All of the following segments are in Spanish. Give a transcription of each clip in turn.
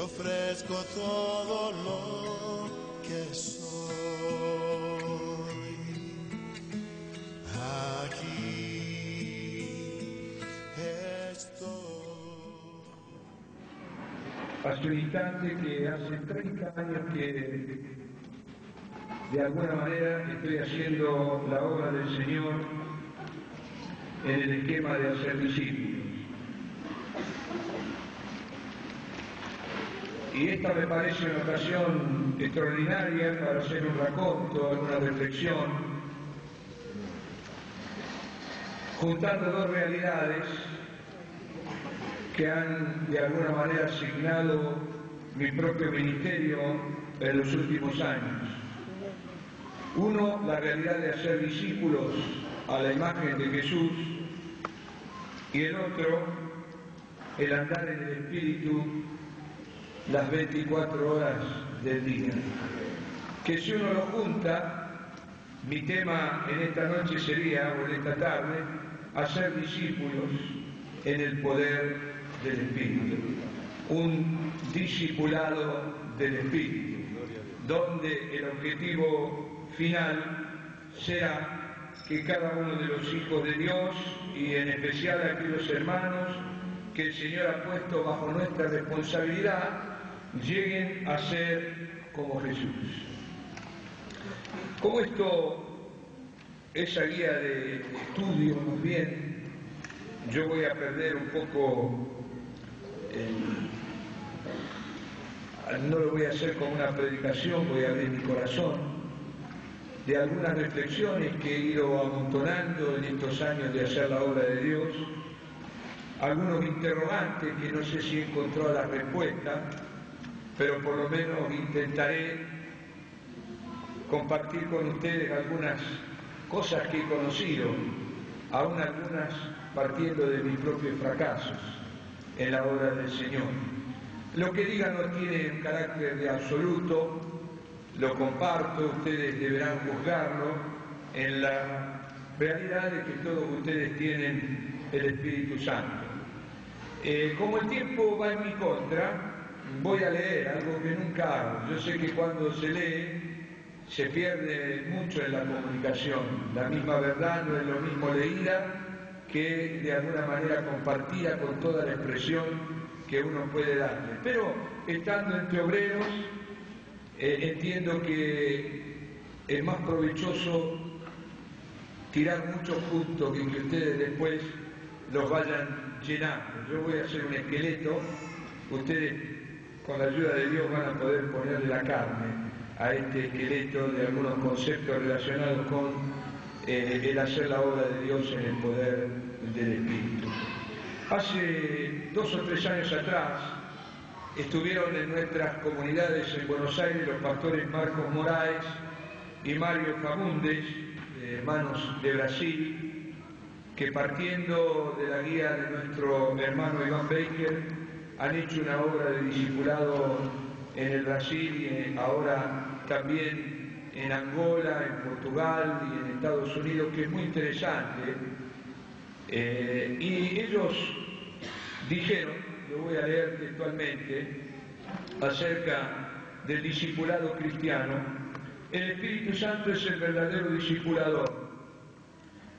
ofrezco todo lo que soy. Aquí estoy. Hace un instante que hace 30 años que de alguna manera estoy haciendo la obra del Señor en el esquema de hacer discípulos. Y esta me parece una ocasión extraordinaria para hacer un raconto, una reflexión, juntando dos realidades que han de alguna manera asignado mi propio ministerio en los últimos años. Uno, la realidad de hacer discípulos a la imagen de Jesús, y el otro, el andar en el Espíritu las 24 horas del día. Que si uno lo junta, mi tema en esta noche sería, o en esta tarde, hacer discípulos en el poder del Espíritu. Un discipulado del Espíritu, donde el objetivo final sea que cada uno de los hijos de Dios, y en especial aquellos hermanos que el Señor ha puesto bajo nuestra responsabilidad, lleguen a ser como Jesús. Como esto, esa guía de estudio, más bien, yo voy a perder un poco, no lo voy a hacer como una predicación, voy a abrir mi corazón, de algunas reflexiones que he ido amontonando en estos años de hacer la obra de Dios, algunos interrogantes que no sé si he encontrado la respuesta, pero por lo menos intentaré compartir con ustedes algunas cosas que he conocido, aún algunas partiendo de mis propios fracasos en la obra del Señor. Lo que diga no tiene un carácter de absoluto, lo comparto, ustedes deberán juzgarlo en la realidad de que todos ustedes tienen el Espíritu Santo. Como el tiempo va en mi contra, voy a leer algo que nunca hago. Yo sé que cuando se lee se pierde mucho en la comunicación. La misma verdad no es lo mismo leída que de alguna manera compartida con toda la expresión que uno puede darle. Pero estando entre obreros, entiendo que es más provechoso tirar muchos puntos que ustedes después los vayan llenando. Yo voy a hacer un esqueleto, ustedes con la ayuda de Dios van a poder ponerle la carne a este esqueleto de algunos conceptos relacionados con el hacer la obra de Dios en el poder del Espíritu. Hace 2 o 3 años atrás estuvieron en nuestras comunidades en Buenos Aires los pastores Marcos Moraes y Mario Fagundes, hermanos de Brasil, que partiendo de la guía de nuestro hermano Iván Baker han hecho una obra de discipulado en el Brasil y ahora también en Angola, en Portugal y en Estados Unidos, que es muy interesante. Y ellos dijeron, lo voy a leer textualmente, acerca del discipulado cristiano: el Espíritu Santo es el verdadero discipulador.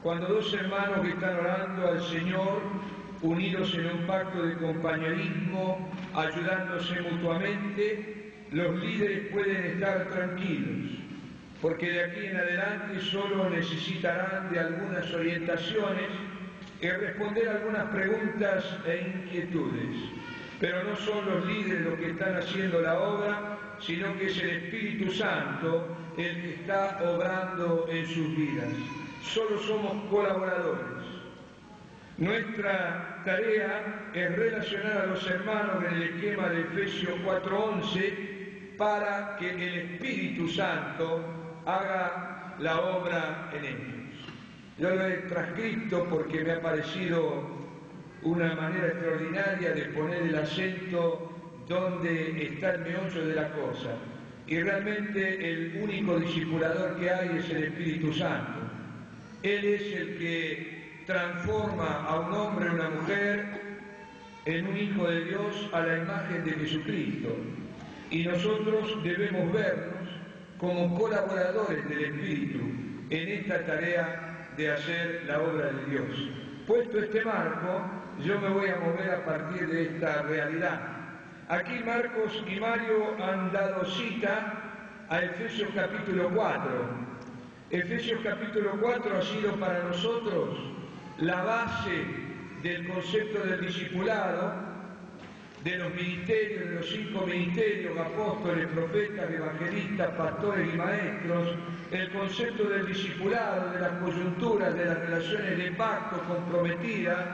Cuando dos hermanos que están orando al Señor, unidos en un pacto de compañerismo, ayudándose mutuamente, los líderes pueden estar tranquilos, porque de aquí en adelante solo necesitarán de algunas orientaciones y responder algunas preguntas e inquietudes. Pero no son los líderes los que están haciendo la obra, sino que es el Espíritu Santo el que está obrando en sus vidas. Solo somos colaboradores. Nuestra tarea es relacionar a los hermanos en el esquema de Efesios 4:11 para que el Espíritu Santo haga la obra en ellos. Yo lo he transcrito porque me ha parecido una manera extraordinaria de poner el acento donde está el meollo de la cosa. Y realmente el único discipulador que hay es el Espíritu Santo. Él es el que transforma a un hombre o una mujer en un Hijo de Dios a la imagen de Jesucristo, y nosotros debemos vernos como colaboradores del Espíritu en esta tarea de hacer la obra de Dios. Puesto este marco, yo me voy a mover a partir de esta realidad. Aquí Marcos y Mario han dado cita a Efesios capítulo 4. Efesios capítulo 4 ha sido para nosotros la base del concepto del discipulado, de los ministerios, de los 5 ministerios, apóstoles, profetas, evangelistas, pastores y maestros, el concepto del discipulado, de las coyunturas, de las relaciones de pacto comprometidas.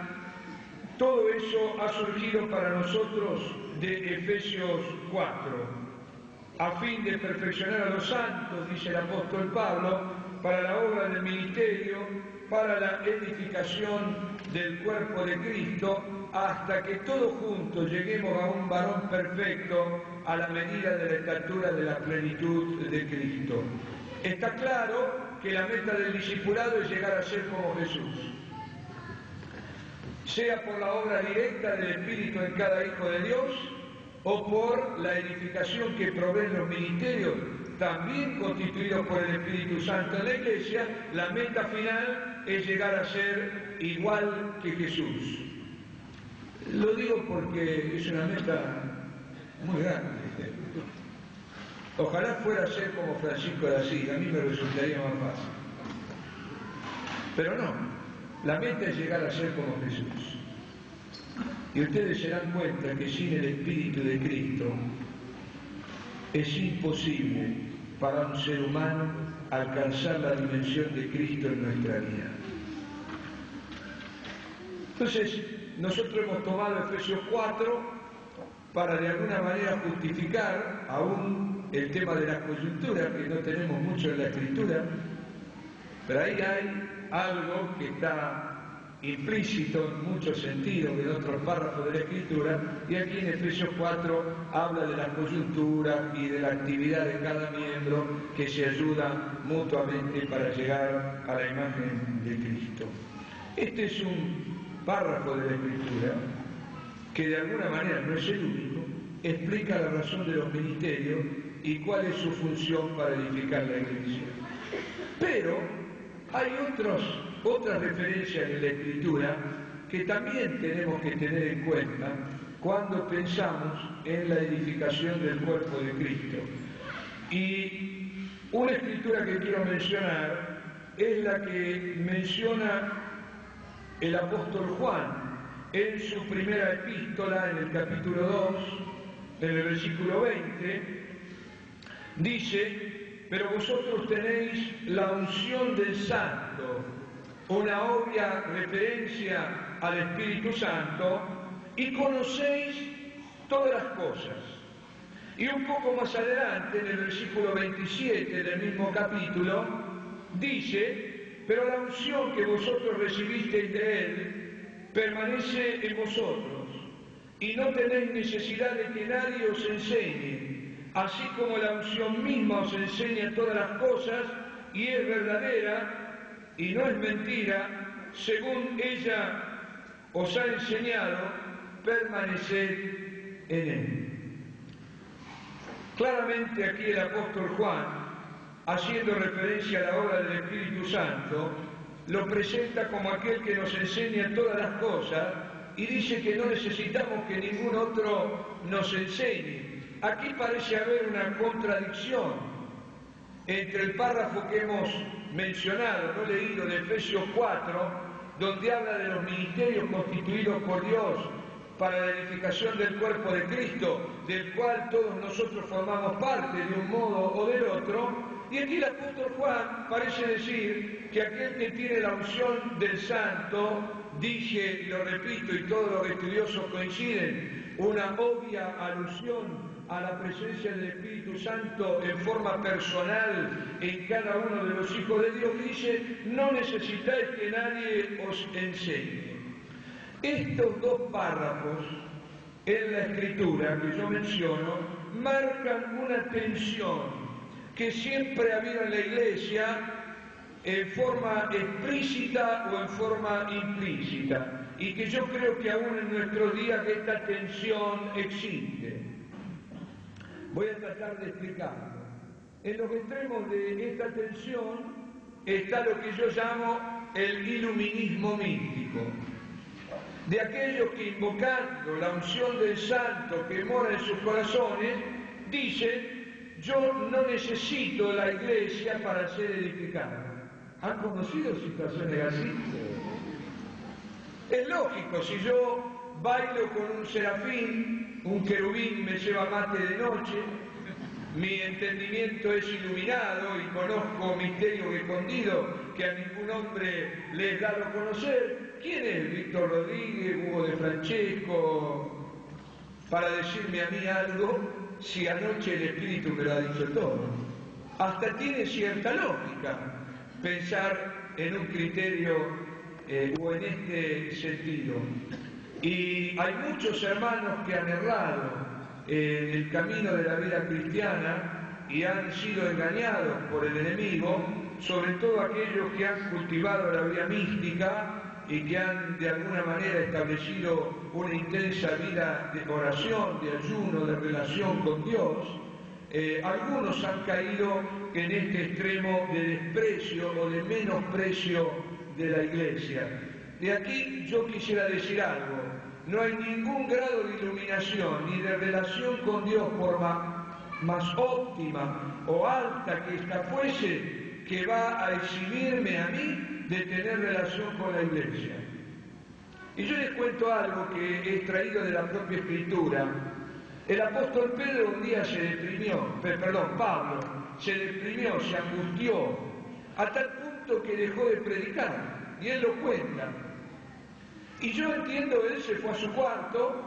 Todo eso ha surgido para nosotros de Efesios 4. A fin de perfeccionar a los santos, dice el apóstol Pablo, para la obra del ministerio, para la edificación del cuerpo de Cristo, hasta que todos juntos lleguemos a un varón perfecto a la medida de la estatura de la plenitud de Cristo. Está claro que la meta del discipulado es llegar a ser como Jesús. Sea por la obra directa del Espíritu en cada hijo de Dios, o por la edificación que proveen los ministerios, también constituidos por el Espíritu Santo en la Iglesia, la meta final es llegar a ser igual que Jesús. Lo digo porque es una meta muy grande. Ojalá fuera a ser como Francisco de Asís, a mí me resultaría más fácil. Pero no, la meta es llegar a ser como Jesús. Y ustedes se dan cuenta que sin el Espíritu de Cristo es imposible para un ser humano alcanzar la dimensión de Cristo en nuestra vida. Entonces, nosotros hemos tomado Efesios 4 para de alguna manera justificar aún el tema de las coyunturas, que no tenemos mucho en la Escritura, pero ahí hay algo que está implícito en muchos sentidos en otros párrafos de la Escritura, y aquí en Efesios 4 habla de la coyuntura y de la actividad de cada miembro que se ayuda mutuamente para llegar a la imagen de Cristo. Este es un párrafo de la Escritura que de alguna manera no es el único, explica la razón de los ministerios y cuál es su función para edificar la Iglesia. Pero hay otras referencias en la Escritura que también tenemos que tener en cuenta cuando pensamos en la edificación del cuerpo de Cristo. Y una Escritura que quiero mencionar es la que menciona el apóstol Juan en su primera epístola, en el capítulo 2, en el versículo 20, dice: pero vosotros tenéis la unción del Santo, una obvia referencia al Espíritu Santo, y conocéis todas las cosas. Y un poco más adelante, en el versículo 27 del mismo capítulo, dice: pero la unción que vosotros recibisteis de Él permanece en vosotros, y no tenéis necesidad de que nadie os enseñe, así como la unción misma os enseña todas las cosas, y es verdadera, y no es mentira, según ella os ha enseñado, permaneced en Él. Claramente aquí el apóstol Juan, haciendo referencia a la obra del Espíritu Santo, lo presenta como aquel que nos enseña todas las cosas y dice que no necesitamos que ningún otro nos enseñe. Aquí parece haber una contradicción entre el párrafo que hemos mencionado, no leído, de Efesios 4, donde habla de los ministerios constituidos por Dios para la edificación del cuerpo de Cristo, del cual todos nosotros formamos parte de un modo o del otro. Y aquí el apóstol Juan parece decir que aquel que tiene la unción del Santo, dije y lo repito, y todos los estudiosos coinciden, una obvia alusión a la presencia del Espíritu Santo en forma personal en cada uno de los hijos de Dios, dice: no necesitáis que nadie os enseñe. Estos dos párrafos en la Escritura que yo menciono marcan una tensión que siempre ha habido en la Iglesia en forma explícita o en forma implícita. y que yo creo que aún en nuestros días esta tensión existe. Voy a tratar de explicarlo. En los extremos de esta tensión está lo que yo llamo el iluminismo místico, de aquellos que invocando la unción del santo que mora en sus corazones, dicen: yo no necesito la iglesia para ser edificado. ¿Han conocido situaciones así? Es lógico, si yo bailo con un serafín, un querubín me lleva mate de noche, mi entendimiento es iluminado y conozco misterios escondidos que a ningún hombre le he dado a conocer. ¿Quién es Víctor Rodríguez, Hugo de Francesco, para decirme a mí algo si anoche el Espíritu me lo ha dicho todo? Hasta tiene cierta lógica pensar en un criterio o en este sentido. Y hay muchos hermanos que han errado en el camino de la vida cristiana y han sido engañados por el enemigo, sobre todo aquellos que han cultivado la vida mística y que han de alguna manera establecido una intensa vida de oración, de ayuno, de relación con Dios. Algunos han caído en este extremo de desprecio o de menosprecio de la Iglesia. De aquí yo quisiera decir algo: no hay ningún grado de iluminación ni de relación con Dios, por más óptima o alta que ésta fuese, que va a eximirme a mí de tener relación con la Iglesia. Y yo les cuento algo que he extraído de la propia Escritura. El apóstol Pedro un día Pablo se deprimió, se angustió, a tal punto que dejó de predicar, y él lo cuenta. Y yo entiendo, él se fue a su cuarto,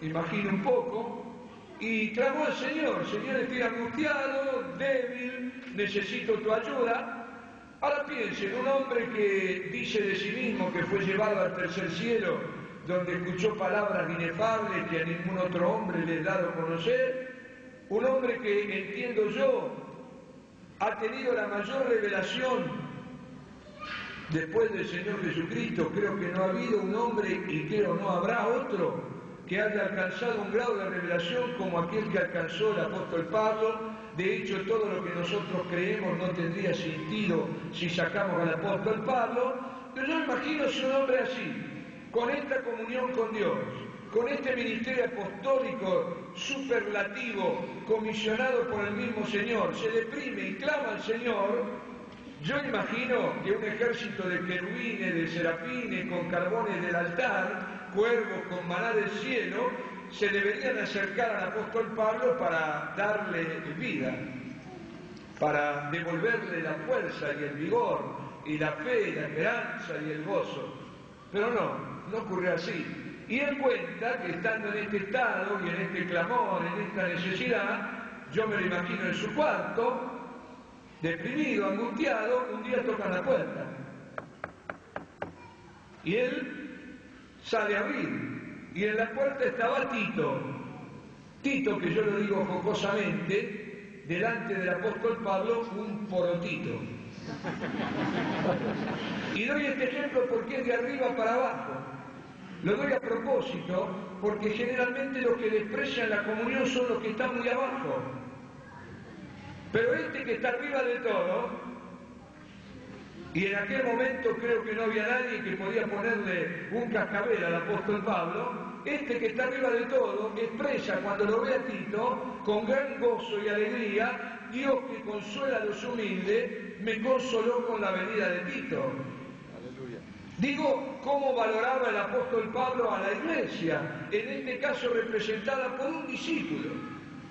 imagino un poco, y clamó al Señor: Señor, estoy angustiado, débil, necesito tu ayuda. Ahora piensen, un hombre que dice de sí mismo que fue llevado al tercer cielo, donde escuchó palabras inefables que a ningún otro hombre le he dado a conocer, un hombre que, entiendo yo, ha tenido la mayor revelación después del Señor Jesucristo. Creo que no ha habido un hombre, y creo no habrá otro, que haya alcanzado un grado de revelación como aquel que alcanzó el apóstol Pablo. De hecho, todo lo que nosotros creemos no tendría sentido si sacamos al apóstol Pablo, pero yo imagino si un hombre así, con esta comunión con Dios, con este ministerio apostólico superlativo, comisionado por el mismo Señor, se deprime y clama al Señor. Yo imagino que un ejército de querubines, de serafines, con carbones del altar, cuervos con maná del cielo, se deberían acercar al apóstol Pablo para darle vida, para devolverle la fuerza y el vigor, y la fe, la esperanza y el gozo. Pero no ocurrió así. Y él cuenta que estando en este estado y en este clamor, en esta necesidad, yo me lo imagino en su cuarto, deprimido, angustiado, un día tocan la puerta. Y él sale a abrir. Y en la puerta estaba Tito, que yo lo digo jocosamente, delante del apóstol Pablo, un porotito. Y doy este ejemplo porque es de arriba para abajo. Lo doy a propósito porque generalmente los que desprecian la comunión son los que están muy abajo. Pero este que está arriba de todo, y en aquel momento creo que no había nadie que podía ponerle un cascabel al apóstol Pablo, este que está arriba de todo expresa cuando lo ve a Tito con gran gozo y alegría: Dios que consuela a los humildes, me consoló con la venida de Tito. Aleluya. Digo, cómo valoraba el apóstol Pablo a la iglesia, en este caso representada por un discípulo,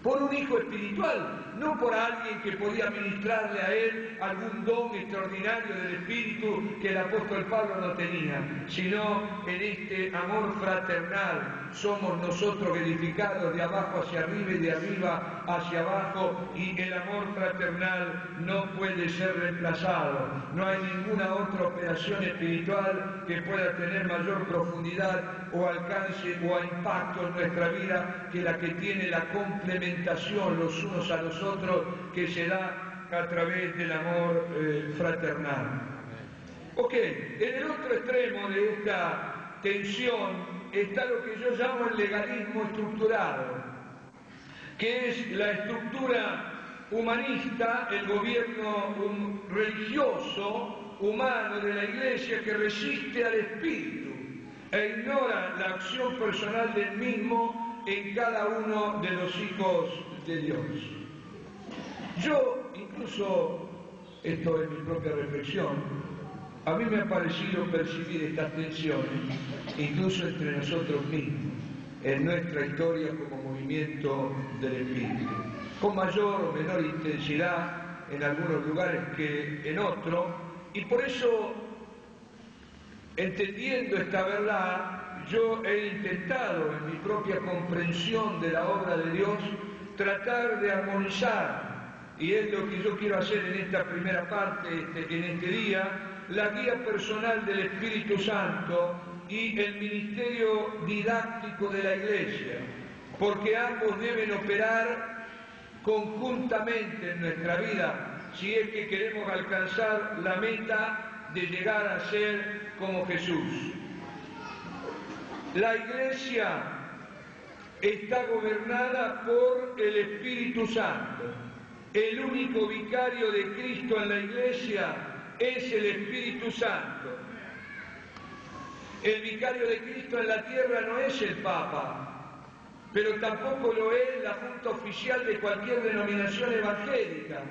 por un hijo espiritual, no por alguien que podía ministrarle a él algún don extraordinario del Espíritu que el apóstol Pablo no tenía, sino en este amor fraternal. Somos nosotros edificados de abajo hacia arriba y de arriba hacia abajo, y el amor fraternal no puede ser reemplazado. No hay ninguna otra operación espiritual que pueda tener mayor profundidad o alcance o impacto en nuestra vida que la que tiene la complementación los unos a los otros, que se da a través del amor fraternal. Ok, en el otro extremo de esta tensión está lo que yo llamo el legalismo estructurado, que es la estructura humanista, el gobierno religioso, humano de la Iglesia que resiste al Espíritu e ignora la acción personal del mismo en cada uno de los hijos de Dios. Yo, incluso, esto es mi propia reflexión, a mí me ha parecido percibir estas tensiones, incluso entre nosotros mismos, en nuestra historia como movimiento del Espíritu, con mayor o menor intensidad en algunos lugares que en otros, y por eso, entendiendo esta verdad, yo he intentado en mi propia comprensión de la obra de Dios tratar de armonizar, y es lo que yo quiero hacer en esta primera parte, en este día, la guía personal del Espíritu Santo y el ministerio didáctico de la Iglesia, porque ambos deben operar conjuntamente en nuestra vida si es que queremos alcanzar la meta de llegar a ser como Jesús. La Iglesia está gobernada por el Espíritu Santo. El único vicario de Cristo en la Iglesia es el Espíritu Santo. El vicario de Cristo en la tierra no es el Papa, pero tampoco lo es la Junta Oficial de cualquier denominación evangélica,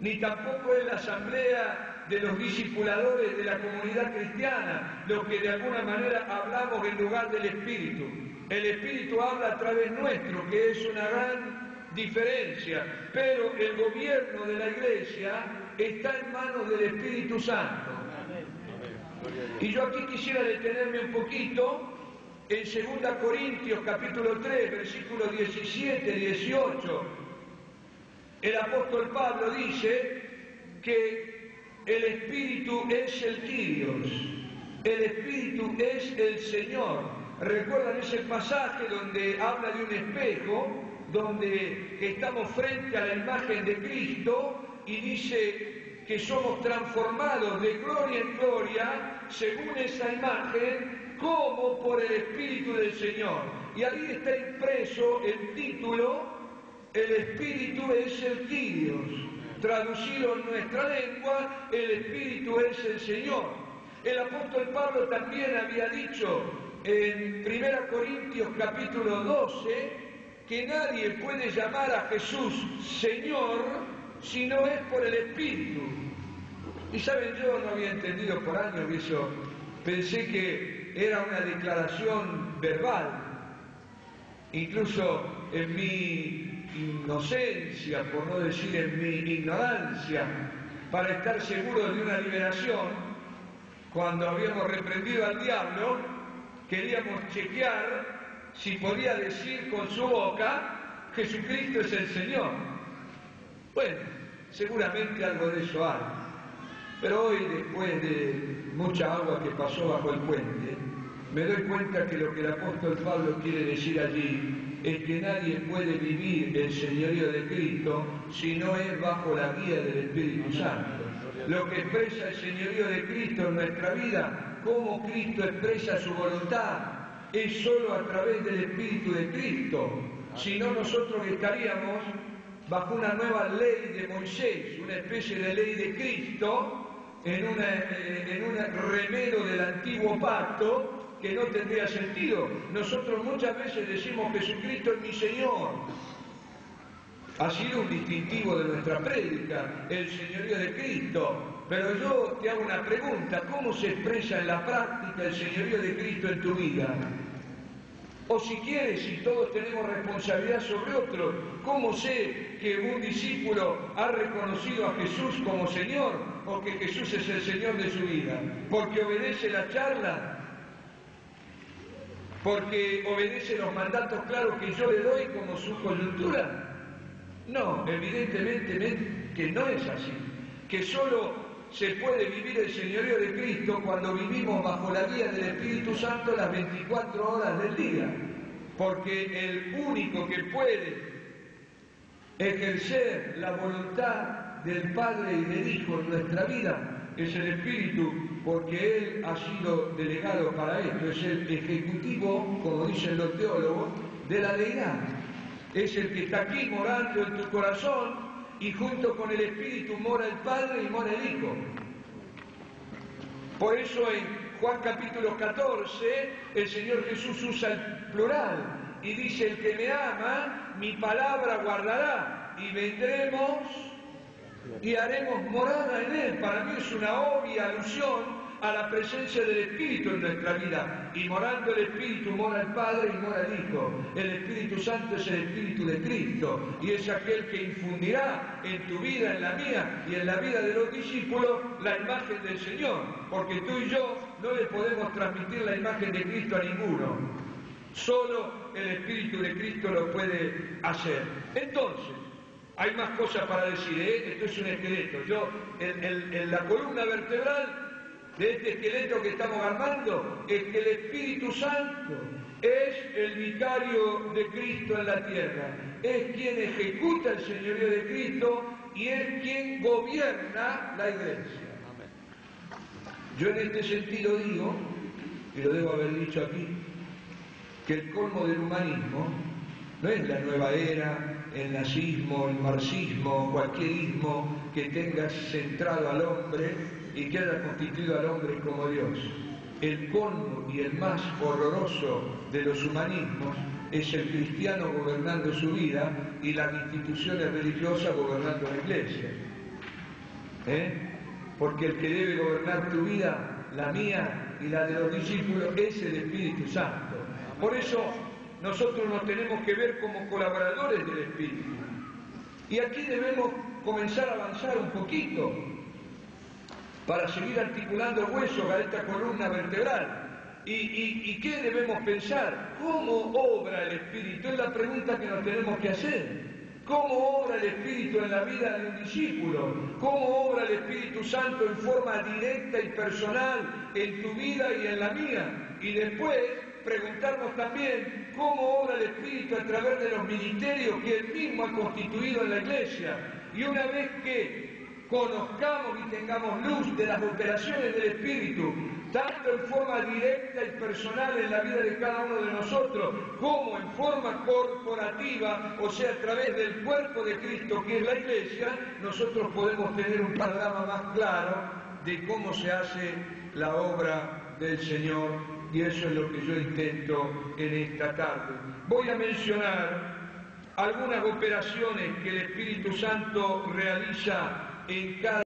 ni tampoco es la Asamblea de los Discipuladores de la Comunidad Cristiana, lo que de alguna manera hablamos en lugar del Espíritu. El Espíritu habla a través nuestro, que es una gran diferencia, pero el gobierno de la Iglesia está en manos del Espíritu Santo. Y yo aquí quisiera detenerme un poquito en 2 Corintios capítulo 3, versículos 17 y 18. El apóstol Pablo dice que el Espíritu es el Kyrios, el Espíritu es el Señor. ¿Recuerdan ese pasaje donde habla de un espejo, donde estamos frente a la imagen de Cristo y dice que somos transformados de gloria en gloria según esa imagen como por el Espíritu del Señor? Y ahí está impreso el título: el Espíritu es el Kyrios. Traducido en nuestra lengua, el Espíritu es el Señor. El apóstol Pablo también había dicho en 1 Corintios capítulo 12 que nadie puede llamar a Jesús Señor si no es por el Espíritu. Y saben, yo no había entendido por años eso, pensé que era una declaración verbal. Incluso en mi inocencia, por no decir en mi ignorancia, para estar seguros de una liberación, cuando habíamos reprendido al diablo, queríamos chequear si podía decir con su boca: Jesucristo es el Señor. Bueno, seguramente algo de eso hay. Pero hoy, después de mucha agua que pasó bajo el puente, me doy cuenta que lo que el apóstol Pablo quiere decir allí es que nadie puede vivir el señorío de Cristo si no es bajo la guía del Espíritu Santo. Lo que expresa el señorío de Cristo en nuestra vida, cómo Cristo expresa su voluntad, es solo a través del Espíritu de Cristo. Si no, nosotros estaríamos bajo una nueva ley de Moisés, una especie de ley de Cristo, en un remero del antiguo pacto que no tendría sentido. Nosotros muchas veces decimos: Jesucristo es mi Señor. Ha sido un distintivo de nuestra prédica, el señorío de Cristo. Pero yo te hago una pregunta: ¿cómo se expresa en la práctica el señorío de Cristo en tu vida? O si quieres, si todos tenemos responsabilidad sobre otros, ¿cómo sé que un discípulo ha reconocido a Jesús como Señor o que Jesús es el Señor de su vida? ¿Porque obedece la charla? ¿Porque obedece los mandatos claros que yo le doy como su coyuntura? No, evidentemente que no es así. Que solo se puede vivir el señorío de Cristo cuando vivimos bajo la guía del Espíritu Santo las 24 horas del día. Porque el único que puede ejercer la voluntad del Padre y del Hijo en nuestra vida es el Espíritu, porque Él ha sido delegado para esto, es el ejecutivo, como dicen los teólogos, de la deidad. Es el que está aquí morando en tu corazón y junto con el Espíritu mora el Padre y mora el Hijo. Por eso en Juan capítulo 14 el Señor Jesús usa el plural y dice: el que me ama, mi palabra guardará y vendremos y haremos morada en él. Para mí es una obvia alusión a la presencia del Espíritu en nuestra vida. Y morando el Espíritu, mora el Padre y mora el Hijo. El Espíritu Santo es el Espíritu de Cristo y es aquel que infundirá en tu vida, en la mía y en la vida de los discípulos la imagen del Señor. Porque tú y yo no le podemos transmitir la imagen de Cristo a ninguno. Solo el Espíritu de Cristo lo puede hacer. Entonces, hay más cosas para decir, Esto es un esqueleto. En la columna vertebral de este esqueleto que estamos armando es que el Espíritu Santo es el vicario de Cristo en la tierra, es quien ejecuta el señorío de Cristo y es quien gobierna la iglesia. Yo en este sentido digo, y lo debo haber dicho aquí, que el colmo del humanismo no es la nueva era, el nazismo, el marxismo, cualquier ismo que tenga centrado al hombre y que haya constituido al hombre como Dios. El colmo y el más horroroso de los humanismos es el cristiano gobernando su vida y las instituciones religiosas gobernando la iglesia. Porque el que debe gobernar tu vida, la mía y la de los discípulos, es el Espíritu Santo. Por eso nosotros nos tenemos que ver como colaboradores del Espíritu. Y aquí debemos comenzar a avanzar un poquito para seguir articulando huesos a esta columna vertebral. ¿Y qué debemos pensar? ¿Cómo obra el Espíritu? Es la pregunta que nos tenemos que hacer. ¿Cómo obra el Espíritu en la vida de un discípulo? ¿Cómo obra el Espíritu Santo en forma directa y personal en tu vida y en la mía? Y después preguntarnos también cómo obra el Espíritu a través de los ministerios que Él mismo ha constituido en la Iglesia. Y una vez que conozcamos y tengamos luz de las operaciones del Espíritu, tanto en forma directa y personal en la vida de cada uno de nosotros, como en forma corporativa, o sea, a través del cuerpo de Cristo que es la Iglesia, nosotros podemos tener un panorama más claro de cómo se hace la obra del Señor, y eso es lo que yo intento en esta tarde. Voy a mencionar algunas operaciones que el Espíritu Santo realiza en cada